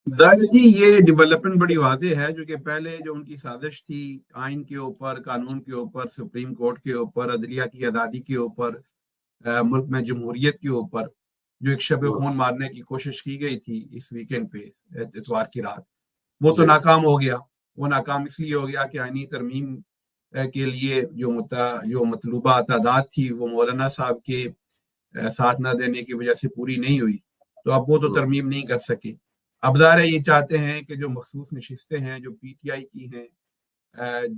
ظاہر جی یہ ڈیولپمنٹ بڑی واضح ہے، جو کہ پہلے جو ان کی سازش تھی آئین کے اوپر، قانون کے اوپر، سپریم کورٹ کے اوپر، عدلیہ کی آزادی کے اوپر، ملک میں جمہوریت کے اوپر، جو ایک شب خون مارنے کی کوشش کی گئی تھی اس ویکینڈ پہ اتوار کی رات، وہ تو ناکام ہو گیا۔ وہ ناکام اس لیے ہو گیا کہ آئینی ترمیم کے لیے جو مطلوبہ تعداد تھی وہ مولانا صاحب کے ساتھ نہ دینے کی وجہ سے پوری نہیں ہوئی، تو اب وہ تو ترمیم نہیں کر سکے۔ اب ظاہر یہ چاہتے ہیں کہ جو مخصوص نشستیں ہیں جو پی ٹی آئی کی ہیں،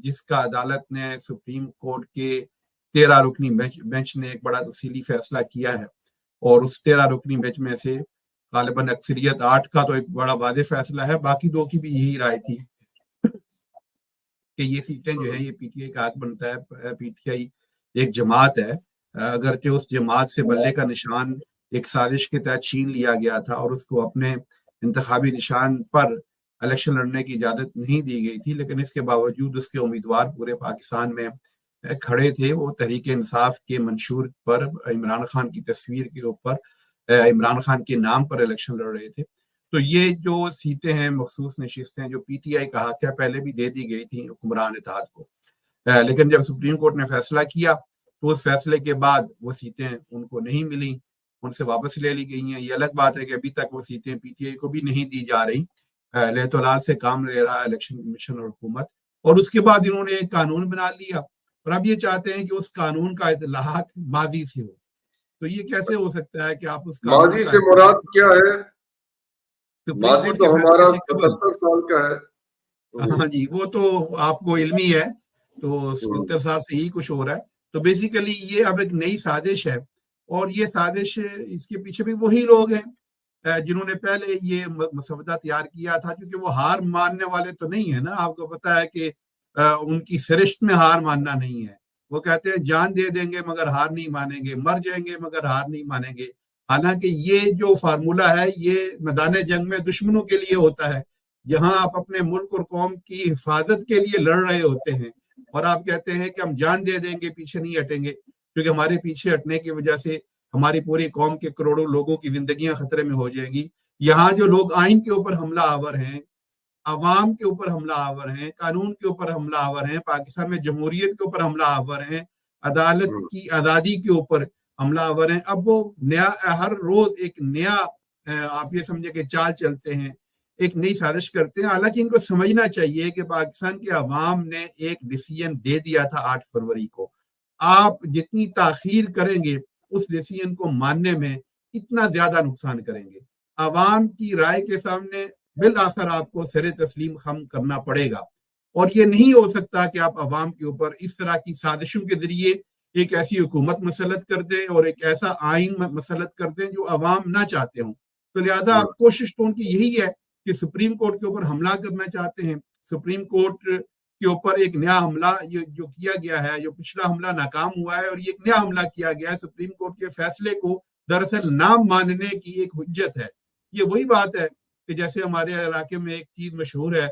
جس کا عدالت نے سپریم کورٹ کے 13 رکنی بینچ نے ایک بڑا تفصیلی فیصلہ کیا ہے، اور اس 13 رکنی بینچ میں سے غالباً اکثریت 8 کا تو ایک بڑا واضح فیصلہ ہے، باقی 2 کی بھی یہی رائے تھی کہ یہ سیٹیں جو ہیں یہ پی ٹی آئی کا حق بنتا ہے۔ پی ٹی آئی ایک جماعت ہے، اگرچہ اس جماعت سے بلے کا نشان ایک سازش کے تحت چھین لیا گیا تھا اور اس کو اپنے انتخابی نشان پر الیکشن لڑنے کی اجازت نہیں دی گئی تھی، لیکن اس کے باوجود اس کے امیدوار پورے پاکستان میں کھڑے تھے۔ وہ تحریک انصاف کے منشور پر عمران خان کی تصویر کے اوپر عمران خان کے نام پر الیکشن لڑ رہے تھے۔ تو یہ جو سیٹیں ہیں مخصوص نشستیں جو پی ٹی آئی کا حق ہے، پہلے بھی دے دی گئی تھی حکمران اتحاد کو، لیکن جب سپریم کورٹ نے فیصلہ کیا تو اس فیصلے کے بعد وہ سیٹیں ان کو نہیں ملیں، ان سے واپس لے لی گئی ہیں۔ یہ الگ بات ہے کہ ابھی تک وہ سیٹیں پی ٹی آئی کو بھی نہیں دی جا رہی، لہت و لال سے کام لے رہا ہے الیکشن کمیشن اور حکومت، اور اس کے بعد انہوں نے ایک قانون بنا لیا اور اب یہ چاہتے ہیں کہ اس قانون کا اطلاق ماضی سے ہو۔ تو یہ کیسے ہو سکتا ہے کہ آپ اس قانون ماضی کا سے مراد کیا ہے؟ سپریم ماضی کورٹ تو کے ہمارا فیصلے سے قبل؟ 77 سال کا ہے۔ ہاں جی، وہ تو آپ کو علمی ہے، تو 77 سال سے ہی کچھ ہو رہا ہے۔ تو بیسیکلی یہ اب ایک نئی سازش ہے، اور یہ سازش اس کے پیچھے بھی وہی لوگ ہیں جنہوں نے پہلے یہ مسودہ تیار کیا تھا، کیونکہ وہ ہار ماننے والے تو نہیں ہیں نا۔ آپ کو پتا ہے کہ ان کی سرشت میں ہار ماننا نہیں ہے۔ وہ کہتے ہیں جان دے دیں گے مگر ہار نہیں مانیں گے، مر جائیں گے مگر ہار نہیں مانیں گے۔ حالانکہ یہ جو فارمولہ ہے یہ میدان جنگ میں دشمنوں کے لیے ہوتا ہے، جہاں آپ اپنے ملک اور قوم کی حفاظت کے لیے لڑ رہے ہوتے ہیں، اور آپ کہتے ہیں کہ ہم جان دے دیں گے، پیچھے نہیں ہٹیں گے، کیونکہ ہمارے پیچھے ہٹنے کی وجہ سے ہماری پوری قوم کے کروڑوں لوگوں کی زندگیاں خطرے میں ہو جائیں گی۔ یہاں جو لوگ آئین کے اوپر حملہ آور ہیں، عوام کے اوپر حملہ آور ہیں، قانون کے اوپر حملہ آور ہیں، پاکستان میں جمہوریت کے اوپر حملہ آور ہیں، عدالت کی آزادی کے اوپر حملہ آور ہیں، اب وہ نیا ہر روز ایک نیا آپ یہ سمجھے کہ چال چلتے ہیں، ایک نئی سازش کرتے ہیں۔ حالانکہ ان کو سمجھنا چاہیے کہ پاکستان کے عوام نے ایک ڈیسیژن دے دیا تھا 8 فروری کو۔ آپ جتنی تاخیر کریں گے اس ڈیسیژن کو ماننے میں اتنا زیادہ نقصان کریں گے۔ عوام کی رائے کے سامنے بالآخر آپ کو سر تسلیم خم کرنا پڑے گا، اور یہ نہیں ہو سکتا کہ آپ عوام کے اوپر اس طرح کی سازشوں کے ذریعے ایک ایسی حکومت مسلط کر دیں اور ایک ایسا آئین مسلط کر دیں جو عوام نہ چاہتے ہوں۔ تو لہذا آپ کوشش تو ان کی یہی ہے کہ سپریم کورٹ کے اوپر حملہ کرنا چاہتے ہیں۔ سپریم کورٹ کے اوپر ایک نیا حملہ جو کیا گیا ہے، جو پچھلا حملہ ناکام ہوا ہے اور یہ ایک نیا حملہ کیا گیا ہے، سپریم کورٹ کے فیصلے کو دراصل نہ ماننے کی ایک حجت ہے۔ یہ وہی بات ہے کہ جیسے ہمارے علاقے میں ایک چیز مشہور ہے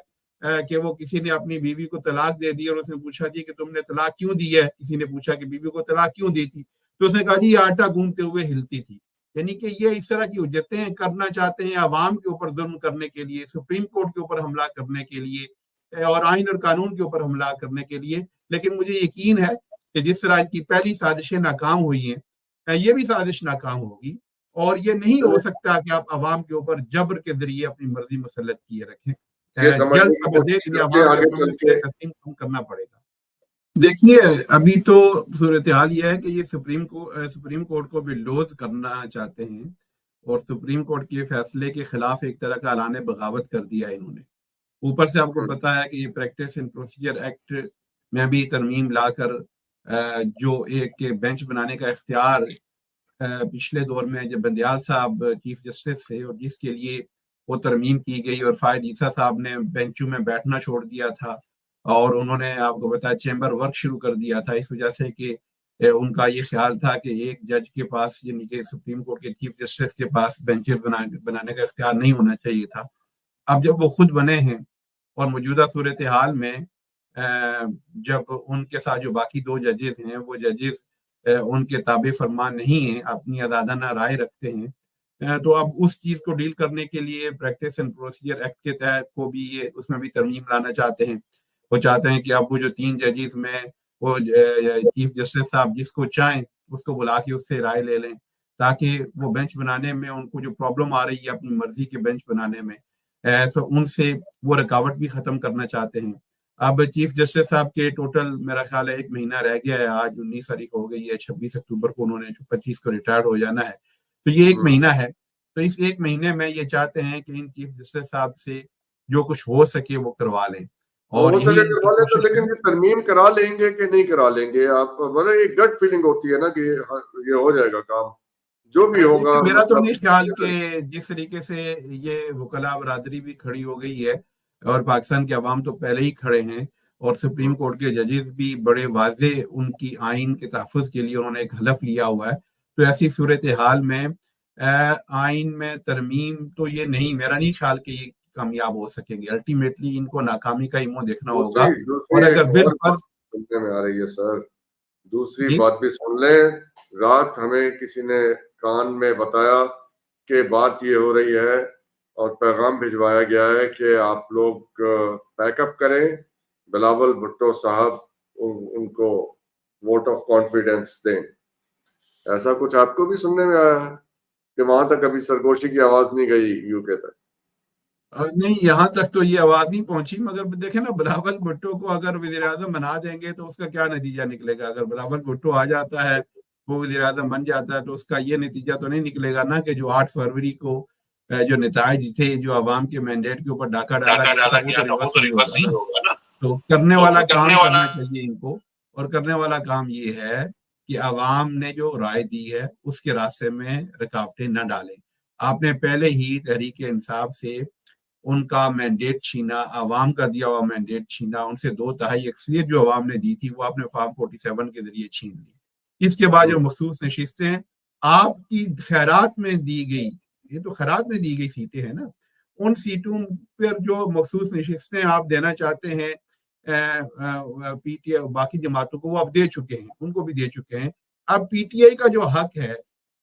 کہ وہ کسی نے اپنی بیوی کو طلاق دے دی اور اس نے پوچھا جی کہ تم نے طلاق کیوں دی ہے، کسی نے پوچھا کہ بیوی کو طلاق کیوں دی تھی، تو اس نے کہا جی یہ آٹا گوندتے ہوئے ہلتی تھی۔ یعنی کہ یہ اس طرح کی حجتیں کرنا چاہتے ہیں عوام کے اوپر ظلم کرنے کے لیے، سپریم کورٹ کے اوپر حملہ کرنے کے لیے اور آئین اور قانون کے اوپر حملہ کرنے کے لیے۔ لیکن مجھے یقین ہے کہ جس طرح ان کی پہلی سازشیں ناکام ہوئی ہیں، یہ بھی سازش ناکام ہوگی، اور یہ نہیں ہو سکتا کہ آپ عوام کے اوپر جبر کے ذریعے اپنی مرضی مسلط کیے رکھیں۔ جلد ابدیت عوام کے سامنے سر تسلیم کم کرنا پڑے گا۔ دیکھیے ابھی تو صورتحال یہ ہے کہ یہ سپریم کورٹ کو بلڈوز کرنا چاہتے ہیں، اور سپریم کورٹ کے فیصلے کے خلاف ایک طرح کا اعلان بغاوت کر دیا ہے انہوں نے۔ اوپر سے آپ کو پتا ہے کہ یہ پریکٹس اینڈ پروسیجر ایکٹ میں بھی ترمیم لا کر جو ایک بینچ بنانے کا اختیار پچھلے دور میں جب بندیال صاحب چیف جسٹس تھے، اور جس کے لیے وہ ترمیم کی گئی اور فائد عیسیٰ صاحب نے بینچوں میں بیٹھنا چھوڑ دیا تھا، اور انہوں نے آپ کو بتایا چیمبر ورک شروع کر دیا تھا، اس وجہ سے کہ ان کا یہ خیال تھا کہ ایک جج کے پاس، یعنی کہ سپریم کورٹ کے چیف جسٹس کے پاس بینچز بنانے کا اختیار نہیں ہونا چاہیے تھا۔ اب جب وہ خود بنے ہیں اور موجودہ صورتحال میں جب ان کے ساتھ جو باقی 2 ججز ہیں وہ ججز ان کے تابع فرمان نہیں ہیں، اپنی آزادانہ رائے رکھتے ہیں، تو اب اس چیز کو ڈیل کرنے کے لیے پریکٹس اینڈ پروسیجر ایکٹ کے تحت کو بھی یہ اس میں بھی ترمیم لانا چاہتے ہیں. وہ چاہتے ہیں کہ اب وہ جو 3 ججز میں وہ چیف جسٹس صاحب جس کو چاہیں اس کو بلا کے اس سے رائے لے لیں تاکہ وہ بینچ بنانے میں ان کو جو پرابلم آ رہی ہے اپنی مرضی کے بینچ بنانے میں ان سے وہ رکاوٹ بھی ختم کرنا چاہتے ہیں. اب چیف جسٹس صاحب کے ٹوٹل میرا خیال ہے 1 مہینہ رہ گیا ہے. آج 19 تاریخ ہو گئی ہے, 26 اکتوبر کو انہوں نے 25 کو ریٹائر ہو جانا ہے. تو یہ 1 مہینہ ہے. تو اس 1 مہینے میں یہ چاہتے ہیں کہ ان چیف جسٹس صاحب سے جو کچھ ہو سکے وہ کروا لیں. اور ہو یہی سکے کروا لیں تو, لیکن یہ ترمیم کرا لیں گے کہ نہیں کرا لیں گے؟ آپ بولے ایک گٹ فیلنگ ہوتی ہے نا کہ یہ ہو جائے گا کام جو بھی ہوگا. میرا تو نہیں خیال کہ جس طریقے سے یہ وکلاء برادری بھی کھڑی ہو گئی ہے اور پاکستان کے عوام تو پہلے ہی کھڑے ہیں اور سپریم کورٹ کے ججز بھی بڑے واضح ان کی آئین کے تحفظ کے لیے انہوں نے ایک حلف لیا ہوا ہے. تو ایسی صورتحال میں آئین میں ترمیم تو یہ نہیں, میرا نہیں خیال کہ یہ کامیاب ہو سکیں گے. الٹیمیٹلی ان کو ناکامی کا ہی منہ دیکھنا ہوگا. اور اگر بالفرض سننے میں آ رہی ہے سر, دوسری بات بھی سن لیں. رات ہمیں کسی نے کان میں بتایا کہ بات یہ ہو رہی ہے اور پیغام بھجوایا گیا ہے کہ آپ لوگ پیک اپ کریں, بلاول بھٹو صاحب ان کو ووٹ آف کانفیڈنس دیں. ایسا کچھ آپ کو بھی سننے میں آیا ہے کہ وہاں تک ابھی سرگوشی کی آواز نہیں گئی یو کے تک؟ نہیں, یہاں تک تو یہ آواز نہیں پہنچی. مگر دیکھیں نا, بلاول بھٹو کو اگر وزیر اعظم بنا دیں گے تو اس کا کیا نتیجہ نکلے گا؟ اگر بلاول بھٹو آ جاتا ہے, وہ وزیر اعظم بن جاتا ہے, تو اس کا یہ نتیجہ تو نہیں نکلے گا نا کہ جو 8 فروری کو جو نتائج تھے, جو عوام کے مینڈیٹ کے اوپر ڈاکہ ڈالا گیا تھا, وہ تو ریورس نہیں ہوگا نا. تو کرنے والا کام کرنا چاہیے ان کو, اور کرنے والا کام یہ ہے کہ عوام نے جو رائے دی ہے اس کے راستے میں رکاوٹیں نہ ڈالیں. آپ نے پہلے ہی تحریک انصاف سے ان کا مینڈیٹ چھینا, عوام کا دیا ہوا مینڈیٹ چھینا, ان سے 2/3 اکثریت جو عوام نے دی تھی وہ آپ نے فارم 47 کے ذریعے چھین لی. اس کے بعد جو مخصوص نشستیں آپ کی خیرات میں دی گئی, یہ تو خیرات میں دی گئی سیٹیں ہیں نا, ان سیٹوں پر جو مخصوص نشستیں آپ دینا چاہتے ہیں پی ٹی آئی باقی جماعتوں کو, وہ آپ دے چکے ہیں, ان کو بھی دے چکے ہیں. اب پی ٹی آئی کا جو حق ہے,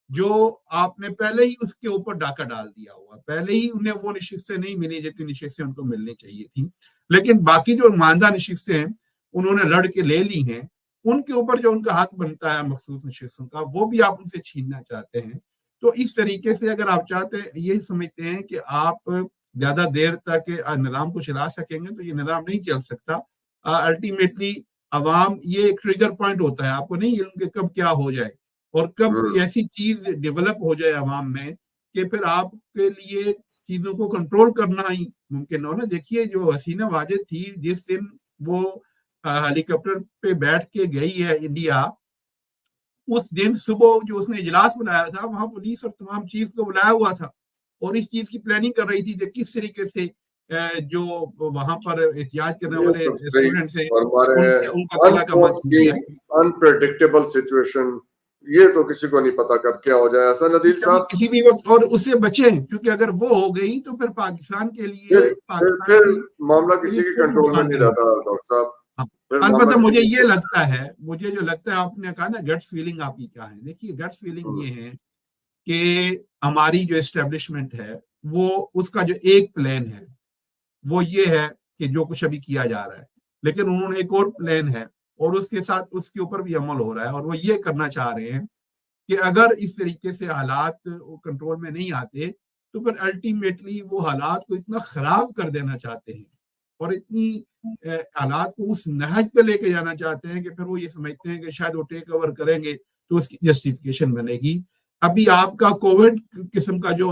جو آپ نے پہلے ہی اس کے اوپر ڈاکہ ڈال دیا ہوا, پہلے ہی انہیں وہ نشستیں نہیں ملی جتنی نشستیں ان کو ملنی چاہیے تھیں. لیکن باقی جو ماندہ نشستیں ہیں انہوں نے لڑ کے لے لی ہیں, ان کے اوپر جو ان کا حق بنتا ہے مخصوص نشستوں کا, وہ بھی آپ ان سے چھیننا چاہتے ہیں. تو اس طریقے سے اگر آپ چاہتے ہیں, یہ سمجھتے ہیں کہ آپ زیادہ دیر تک نظام کو چلا سکیں گے, تو یہ نظام نہیں چل سکتا. الٹیمیٹلی عوام یہ ایک ٹریگر پوائنٹ ہوتا ہے, آپ کو نہیں علم کہ کب کیا ہو جائے اور کب کوئی ایسی چیز ڈیولپ ہو جائے عوام میں کہ پھر آپ کے لیے چیزوں کو کنٹرول کرنا ہی ممکن ہو نا. دیکھیے جو حسینہ واجد تھی, جس دن وہ ہیلی کاپٹر پہ بیٹھ کے گئی ہے انڈیا, اس دن صبح جو اس نے اجلاس بلایا تھا وہاں پولیس اور تمام چیز کو بلایا ہوا تھا, اور اس چیز کی پلاننگ کر رہی تھی کہ کس طریقے سے جو وہاں پر احتجاج کرنے والے اسٹوڈنٹس ہیں ان کا کلا کا مچ ہو جائے. انپریڈکٹیبل سچویشن, یہ تو کسی کو نہیں پتا کب کیا ہو جائے. ایسا ندیر صاحب کسی بھی وقت, اور اس سے بچیں, کیونکہ اگر وہ ہو گئی تو پھر پاکستان کے لیے پھر معاملہ کسی کے کنٹرول میں نہیں رہتا ڈاکٹر صاحب. البتہ مجھے یہ لگتا ہے, مجھے جو لگتا ہے, آپ نے کہا نا گٹس فیلنگ آپ کی کیا ہے, دیکھیے گٹس فیلنگ یہ ہے کہ ہماری جو اسٹیبلشمنٹ ہے وہ اس کا جو ایک پلان ہے وہ یہ ہے کہ جو کچھ ابھی کیا جا رہا ہے, لیکن انہوں نے ایک اور پلان ہے اور اس کے ساتھ اس کے اوپر بھی عمل ہو رہا ہے, اور وہ یہ کرنا چاہ رہے ہیں کہ اگر اس طریقے سے حالات کنٹرول میں نہیں آتے تو پھر الٹیمیٹلی وہ حالات کو اتنا خراب کر دینا چاہتے ہیں اور اتنی حالات کو اس نہج پہ لے کے جانا چاہتے ہیں کہ پھر وہ یہ سمجھتے ہیں کہ شاید وہ ٹیک اوور کریں گے تو اس کی جسٹیفیکیشن بنے گی. ابھی آپ کا کووڈ قسم کا جو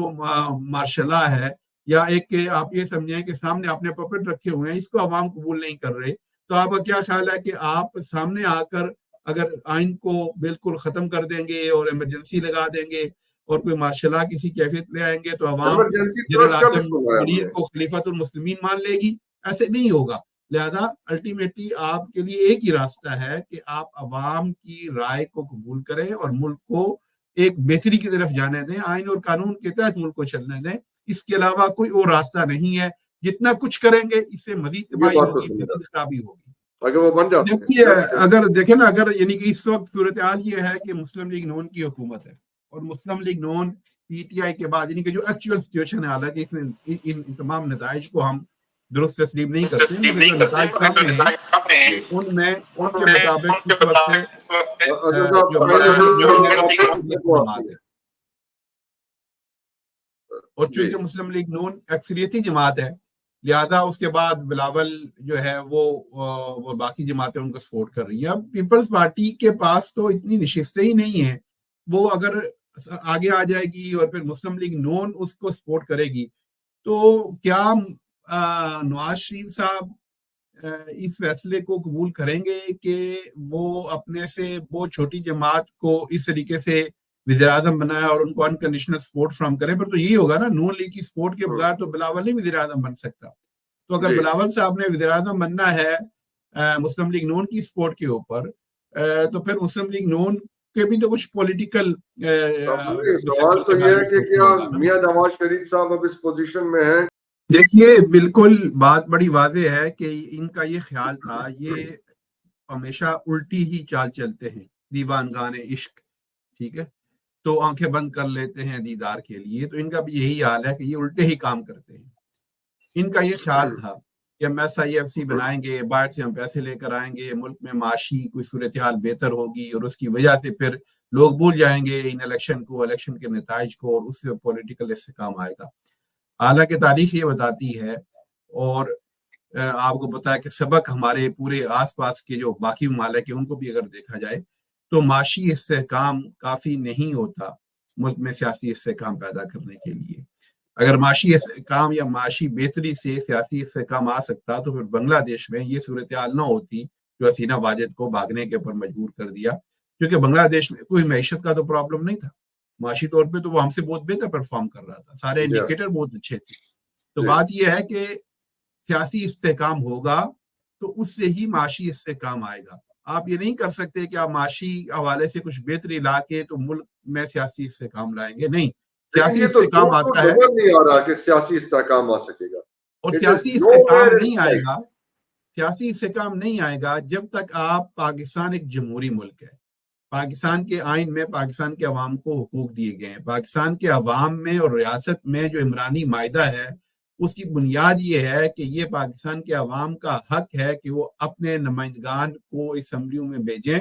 مارشلہ ہے, یا ایک آپ یہ سمجھیں کہ سامنے آپ نے پپٹ رکھے ہوئے ہیں, اس کو عوام قبول نہیں کر رہے, تو آپ کا کیا خیال ہے کہ آپ سامنے آ کر اگر آئین کو بالکل ختم کر دیں گے اور ایمرجنسی لگا دیں گے اور کوئی مارشل لا کسی کیفیت لے آئیں گے تو عوام جنرل عاصم منیر کو خلیفۃ المسلمین مان لے گی؟ ایسے نہیں ہوگا. لہذا الٹیمیٹلی آپ کے لیے ایک ہی راستہ ہے کہ آپ عوام کی رائے کو قبول کریں اور ملک کو ایک بہتری کی طرف جانے دیں, آئین اور قانون کے تحت ملک کو چلنے دیں. اس کے علاوہ کوئی اور راستہ نہیں ہے. جتنا کچھ کریں گے اس سے مزید تباہی ہوگی, مزید خرابی ہوگی. دیکھیے اگر دیکھیں نا, اگر یعنی کہ اس وقت صورتحال یہ ہے کہ مسلم لیگ نون کی حکومت ہے, اور مسلم league known P T I کے بعد یعنی کہ جو ایکچوئل سچویشن ہے، حالانکہ اس میں ان تمام نتائج کو ہم درست تسلیم نہیں کرتے ہیں، مگر جو نتائج سامنے ہیں ان میں ان کے مطابق اس وقت جو مسلم لیگ نون جماعت ہے، اور چونکہ مسلم لیگ نون اکثریتی جماعت ہے، لہذا اس کے بعد بلاول جو ہے وہ باقی جماعتیں ان کو سپورٹ کر رہی ہیں۔ اب پیپلز پارٹی کے پاس تو اتنی نشستیں ہی نہیں ہیں، وہ اگر آگے آ جائے گی اور پھر مسلم لیگ نون اس کو سپورٹ کرے گی تو کیا نواز شریف صاحب اس فیصلے کو قبول کریں گے کہ وہ اپنے سے وہ چھوٹی جماعت کو اس طریقے سے وزیر اعظم بنایا اور ان کو انکنڈیشنل سپورٹ فراہم کریں؟ پر تو یہی ہوگا نا، نون لیگ کی سپورٹ کے بغیر تو بلاول نہیں وزیر اعظم بن سکتا۔ تو اگر بلاول صاحب نے وزیر اعظم بننا ہے مسلم لیگ نون کی سپورٹ کے اوپر، تو پھر مسلم لیگ نون کے بھی تو کچھ پولیٹیکل سوال تو یہ ہے کہ کیا میاں نواز شریف صاحب اب اس پوزیشن میں ہیں؟ دیکھیے بالکل بات بڑی واضح ہے کہ ان کا یہ خیال تھا، یہ ہمیشہ الٹی ہی چال چلتے ہیں، دیوانگان عشق، ٹھیک ہے، تو آنکھیں بند کر لیتے ہیں دیدار کے لیے، تو ان کا بھی یہی حال ہے کہ یہ الٹے ہی کام کرتے ہیں۔ ان کا یہ خیال تھا کہ ہم ایس آئی ایف سی بنائیں گے، باہر سے ہم پیسے لے کر آئیں گے، ملک میں معاشی کوئی صورتحال بہتر ہوگی اور اس کی وجہ سے پھر لوگ بھول جائیں گے ان الیکشن کو، الیکشن کے نتائج کو، اور اس سے پولیٹیکل استحکام آئے گا۔ حالانکہ تاریخ یہ بتاتی ہے، اور آپ کو پتا ہے کہ سبق ہمارے پورے آس پاس کے جو باقی ممالک ہیں ان کو بھی اگر دیکھا جائے تو معاشی استحکام کافی نہیں ہوتا ملک میں سیاسی استحکام پیدا کرنے کے لیے۔ اگر معاشی استحکام یا معاشی بہتری سے سیاسی استحکام آ سکتا تو پھر بنگلہ دیش میں یہ صورتحال نہ ہوتی جو حسینہ واجد کو بھاگنے کے اوپر مجبور کر دیا، کیونکہ بنگلہ دیش میں کوئی معیشت کا تو پرابلم نہیں تھا، معاشی طور پہ تو وہ ہم سے بہت بہتر پرفارم کر رہا تھا، سارے انڈیکیٹر بہت اچھے تھے۔ تو بات یہ ہے کہ سیاسی استحکام ہوگا تو اس سے ہی معاشی استحکام آئے گا۔ آپ یہ نہیں کر سکتے کہ آپ معاشی حوالے سے کچھ بہتری لا کے تو ملک میں سیاسی استحکام لائیں گے، نہیں، سیاسی استحکام آتا ہے، نہیں آ رہا کہ سیاسی استحکام آ سکے گا، اور سیاسی استحکام نہیں آئے گا، سیاسی استحکام نہیں آئے گا جب تک آپ، پاکستان ایک جمہوری ملک ہے، پاکستان کے آئین میں پاکستان کے عوام کو حقوق دیے گئے ہیں، پاکستان کے عوام میں اور ریاست میں جو عمرانی معاہدہ ہے اس کی بنیاد یہ ہے کہ یہ پاکستان کے عوام کا حق ہے کہ وہ اپنے نمائندگان کو اسمبلیوں میں بھیجیں،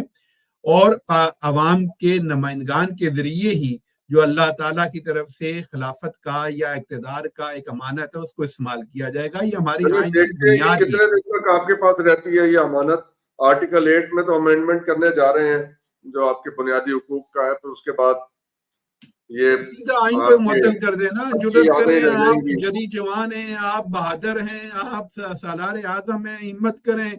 اور عوام کے نمائندگان کے ذریعے ہی جو اللہ تعالیٰ کی طرف سے خلافت کا یا اقتدار کا ایک امانت ہے اس کو استعمال کیا جائے گا۔ یہ ہماری آئین کی بنیاد ہے۔ کتنے دن تک آپ کے پاس رہتی ہے یہ امانت؟ آرٹیکل 8 میں تو امینڈمنٹ کرنے جا رہے ہیں جو آپ کے بنیادی حقوق کا ہے، پھر اس کے بعد یہ سیدھا آئین کو معطل کر دینا، جرات کریں، آپ جدی جوان ہیں، آپ بہادر ہیں، آپ سالار اعظم ہیں، ہمت کریں،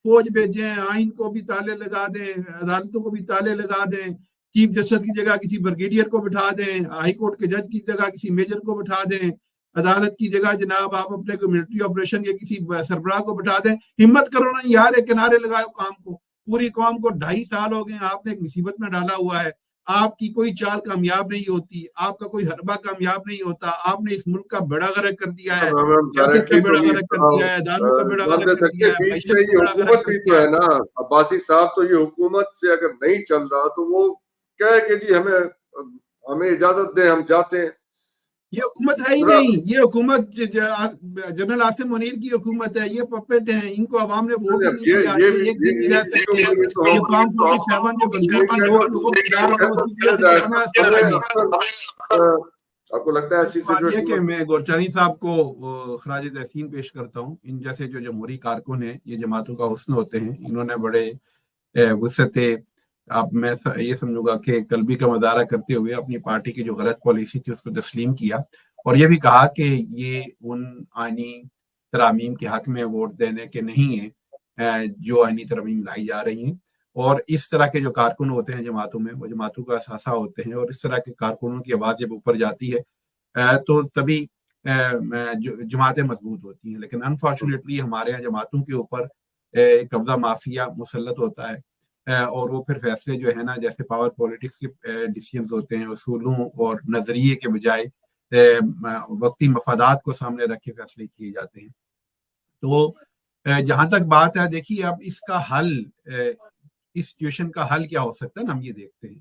فوج بھیجیں، آئین کو بھی تالے لگا دیں، عدالتوں کو بھی تالے لگا دیں، چیف جسٹس کی جگہ کسی بریگیڈیئر کو بٹھا دیں، ہائی کورٹ کے جج کی جگہ کسی میجر کو بٹھا دیں، عدالت کی جگہ جناب آپ اپنے کو ملٹری آپریشن کے کسی سربراہ کو بٹھا دیں، ہمت کرو نا یار، ایک کنارے لگاؤ کام کو۔ پوری قوم کو 2.5 سال ہو گئے، آپ نے ایک مصیبت میں ڈالا ہوا ہے، آپ کی کوئی چال کامیاب نہیں ہوتی، آپ کا کوئی حربہ کامیاب نہیں ہوتا، آپ نے اس ملک کا بیڑا غرق کر دیا ہے، سیاست کا بیڑا غرق کر دیا ہے، اداروں کا بیڑا غرق کر دیا ہے، معیشت کا بیڑا غرق کر دیا ہے نا۔ عباسی صاحب تو یہ حکومت سے اگر نہیں چل رہا تو وہ کہے کہ جی ہمیں اجازت دیں، ہم جاتے ہیں۔ یہ حکومت ہے ہی نہیں، یہ حکومت جنرل عاصم منیر کی حکومت ہے، یہ پپٹ ہیں، ان کو عوام نے ووٹ ہی نہیں دیا، یہ ایک دن نہیں رہ سکتے، یہ فارم 47 جو بندوق کی نوٹ آپ کو لگتا ہے ایسی سچویشن کہ میں گورچانی صاحب کو خراج تحسین پیش کرتا ہوں۔ ان جیسے جو جمہوری کارکن ہیں یہ جماعتوں کا حسن ہوتے ہیں، انہوں نے بڑے وسعت، اب میں یہ سمجھوں گا کہ قلبی کا مظاہرہ کرتے ہوئے اپنی پارٹی کی جو غلط پالیسی تھی اس کو تسلیم کیا، اور یہ بھی کہا کہ یہ ان آئینی ترامیم کے حق میں ووٹ دینے کے نہیں ہیں جو آئینی ترامیم لائی جا رہی ہیں، اور اس طرح کے جو کارکن ہوتے ہیں جماعتوں میں، وہ جماعتوں کا اثاثہ ہوتے ہیں، اور اس طرح کے کارکنوں کی آواز جب اوپر جاتی ہے تو تبھی جماعتیں مضبوط ہوتی ہیں۔ لیکن انفارچونیٹلی ہمارے یہاں جماعتوں کے اوپر قبضہ مافیا مسلط ہوتا ہے، اور وہ پھر فیصلے جو ہے نا، جیسے پاور پولیٹکس کے ڈیسیژنز ہوتے ہیں، اصولوں اور نظریے کے بجائے وقتی مفادات کو سامنے رکھ کے فیصلے کیے جاتے ہیں۔ تو جہاں تک بات ہے، دیکھیے اب اس کا حل، اس سچویشن کا حل کیا ہو سکتا ہے نا، ہم یہ دیکھتے ہیں